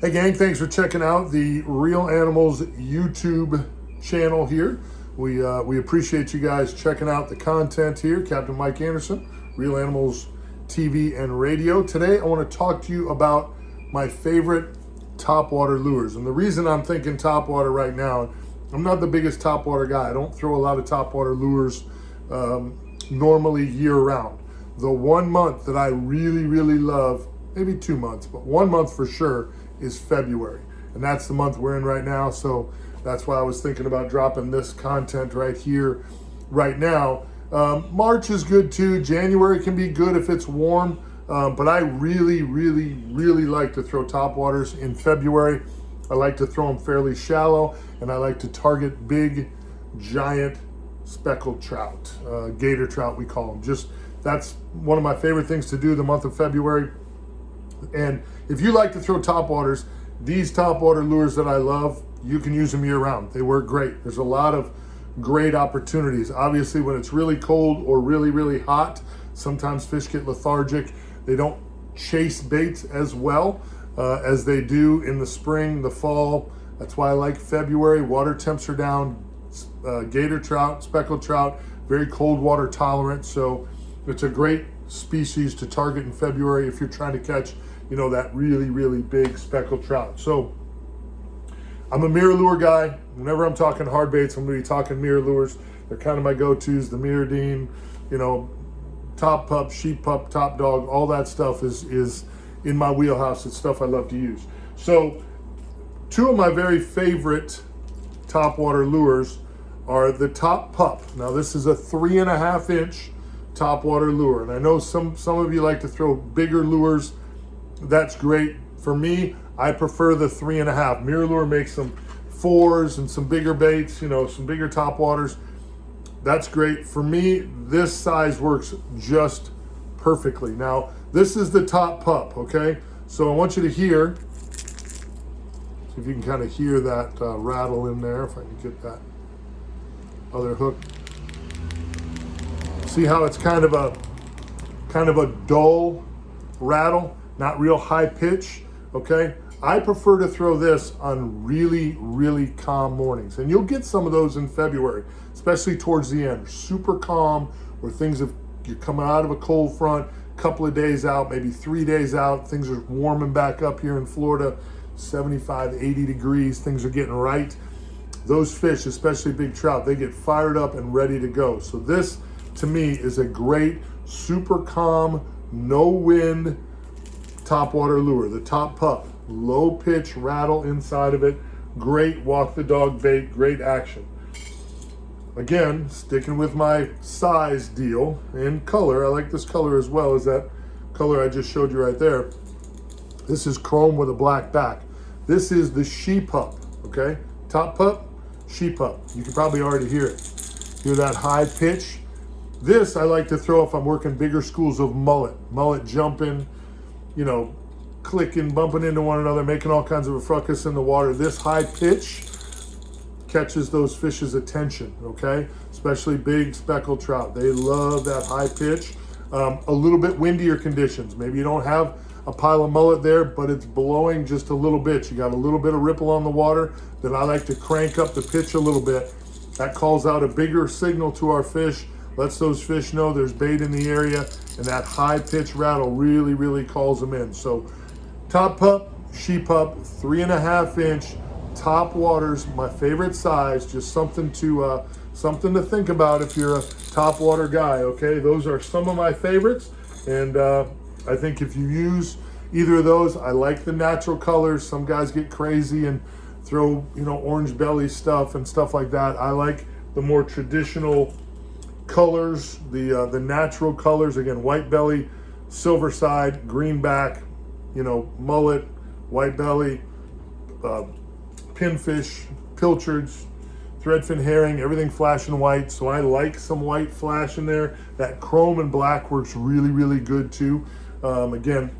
Hey gang, thanks for checking out the Real Animals YouTube channel here. We appreciate you guys checking out the content here. Captain Mike Anderson, Real Animals TV and Radio. Today I want to talk to you about my favorite topwater lures. And the reason I'm thinking topwater right now, I'm not the biggest topwater guy. I don't throw a lot of topwater lures normally year round. The 1 month that I really love, maybe 2 months, but 1 month for sure, is February. And that's the month we're in right now. So that's why I was thinking about dropping this content right here, right now. March is good too. January can be good if it's warm. But I really like to throw topwaters in February. I like to throw them fairly shallow, and I like to target big, giant speckled trout, gator trout we call them. That's one of my favorite things to do the month of February. And if you like to throw topwaters, these topwater lures that I love, you can use them year round. They work great. There's a lot of great opportunities. Obviously, when it's really cold or really hot, sometimes fish get lethargic. They don't chase baits as well as they do in the spring, the fall. That's why I like February. Water temps are down. Gator trout, speckled trout, very cold water tolerant. So it's a great species to target in February if you're trying to catch, that really big speckled trout. So I'm a mirror lure guy. Whenever I'm talking hard baits, I'm going to be talking mirror lures. They're kind of my go-tos, the Mirrodine, top pup, sheep pup, top dog, all that stuff is in my wheelhouse. It's stuff I love to use. So two of my very favorite topwater lures are the top pup. Now this is a 3.5 inch topwater lure. And I know some of you like to throw bigger lures. That's great. For me, I prefer the 3.5. Mirror lure makes some 4s and some bigger baits, some bigger topwaters. That's great. For me, this size works just perfectly. Now, this is the top pup, okay? So I want you to hear, see if you can kind of hear that rattle in there, if I can get that other hook. See how it's kind of a dull rattle, not real high pitch, okay? I prefer to throw this on really calm mornings. And you'll get some of those in February, especially towards the end. Super calm, where you're coming out of a cold front, couple of days out, maybe 3 days out, things are warming back up here in Florida, 75, 80 degrees, things are getting right. Those fish, especially big trout, they get fired up and ready to go. So this, to me, is a great, super calm, no wind topwater lure. The top pup, low pitch rattle inside of it, great walk the dog bait, great action. Again, sticking with my size deal and color, I like this color as well as that color I just showed you right there. This is chrome with a black back. This is the she pup, okay? Top pup, she pup. You can probably already hear it. Hear that high pitch? This I like to throw if I'm working bigger schools of mullet jumping, clicking, bumping into one another, making all kinds of a fracas in the water. This high pitch catches those fish's attention, okay? Especially big speckled trout. They love that high pitch. A little bit windier conditions. Maybe you don't have a pile of mullet there, but it's blowing just a little bit. You got a little bit of ripple on the water. Then I like to crank up the pitch a little bit. That calls out a bigger signal to our fish, lets those fish know there's bait in the area, and that high pitch rattle really calls them in. So top pup, she pup, 3.5 inch top waters, my favorite size. Just something to think about if you're a top water guy. Okay, those are some of my favorites, and I think if you use either of those, I like the natural colors. Some guys get crazy and throw orange belly stuff and stuff like that. I like the more traditional colors, the natural colors. Again, white belly, silver side, green back, mullet, white belly, pinfish, pilchards, threadfin herring, everything flashing white. So I like some white flash in there. That chrome and black works really good too. Again,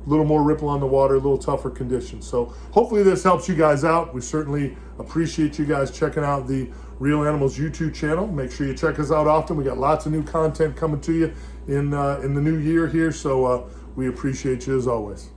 a little more ripple on the water, a little tougher conditions. So hopefully this helps you guys out. We certainly appreciate you guys checking out the Real Animals YouTube channel. Make sure you check us out often. We got lots of new content coming to you in the new year here. So we appreciate you as always.